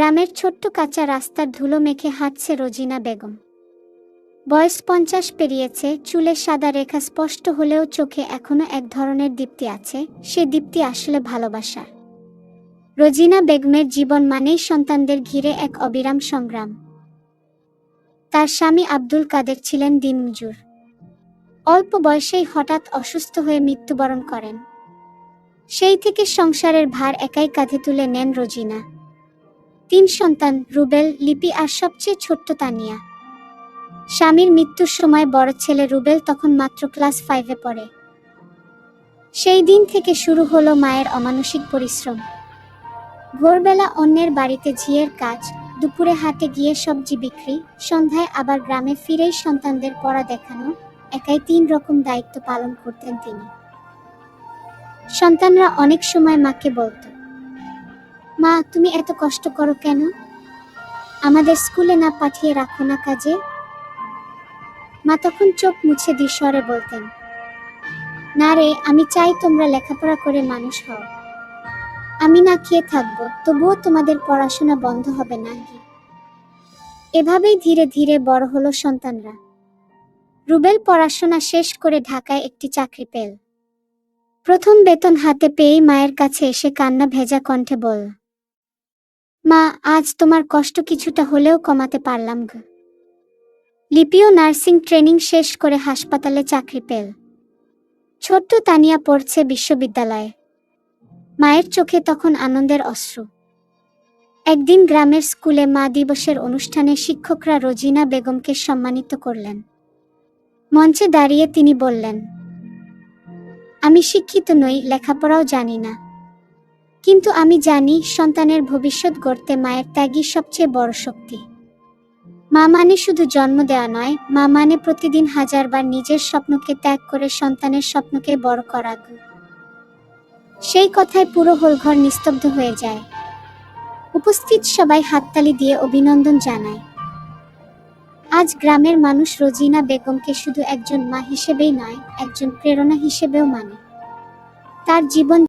গ্রামের ছোট্ট কাঁচা রাস্তার ধুলো মেখে হাঁটছে রোজিনা বেগম। বয়স 50 পেরিয়েছে, চুলের সাদা রেখা স্পষ্ট হলেও চোখে এখনো এক ধরনের দীপ্তি আছে, সে দীপ্তি আসলে ভালোবাসার। রোজিনা বেগমের জীবন মানেই সন্তানদের ঘিরে এক অবিরাম সংগ্রাম। তার স্বামী আব্দুল কাদের ছিলেন দিনমজুর। অল্প বয়সেই হঠাৎ অসুস্থ হয়ে মৃত্যুবরণ করেন। সেই থেকে সংসারের ভার একাই কাঁধে তুলে নেন রোজিনা। 3 সন্তান, রুবেল, লিপি আর সবচেয়ে ছোট্ট তানিয়া। স্বামীর মৃত্যুর সময় বড় ছেলে রুবেল তখন মাত্র ক্লাস 5-এ পড়ে। সেই দিন থেকে শুরু হলো মায়ের অমানসিক পরিশ্রম। ভোরবেলা অন্যের বাড়িতে ঝিয়ের কাজ, দুপুরে হাটে গিয়ে সবজি বিক্রি, সন্ধ্যায় আবার গ্রামে ফিরেই সন্তানদের পড়া দেখানো, একাই 3 রকম দায়িত্ব পালন করতেন তিনি। সন্তানরা অনেক সময় মাকে বলতো, মা তুমি এত কষ্ট করো কেন? আমাদের স্কুলে না পাঠিয়ে রাখো না কাজে? মা তখন চোখ মুছে দ্বিস্বরে বলতেন, না রে, আমি চাই তোমরা লেখাপড়া করে মানুষ হও। আমি না খেয়ে থাকবো, তবুও তোমাদের পড়াশোনা বন্ধ হবে না। এভাবেই ধীরে ধীরে বড় হলো সন্তানরা। রুবেল পড়াশোনা শেষ করে ঢাকায় একটি চাকরি পেল। প্রথম বেতন হাতে পেয়েই মায়ের কাছে এসে কান্না ভেজা কণ্ঠে বলল, মা আজ তোমার কষ্ট কিছুটা হলেও কমাতে পারলাম গো। লিপিও নার্সিং ট্রেনিং শেষ করে হাসপাতালে চাকরি পেল। ছোট্ট তানিয়া পড়ছে বিশ্ববিদ্যালয়ে। মায়ের চোখে তখন আনন্দের অশ্রু। একদিন গ্রামের স্কুলে মা দিবসের অনুষ্ঠানে শিক্ষকরা রোজিনা বেগমকে সম্মানিত করলেন। মঞ্চে দাঁড়িয়ে তিনি বললেন, আমি শিক্ষিত নই, লেখাপড়াও জানি না, কিন্তু আমি জানি সন্তানের ভবিষ্যৎ গড়তে মায়ের ত্যাগই সবচেয়ে বড় শক্তি। মা মানে শুধু জন্ম দেওয়া নয়, মা মানে প্রতিদিন হাজারবার নিজের স্বপ্নকে ত্যাগ করে সন্তানের স্বপ্নকে বড় করা। সেই কথায় পুরো হলঘর নিস্তব্ধ হয়ে যায়। উপস্থিত সবাই হাততালি দিয়ে অভিনন্দন জানায়। আজ গ্রামের মানুষ রোজিনা বেগমকে শুধু একজন মা হিসেবেই নয়, একজন প্রেরণা হিসেবেও মানে। তার জীবন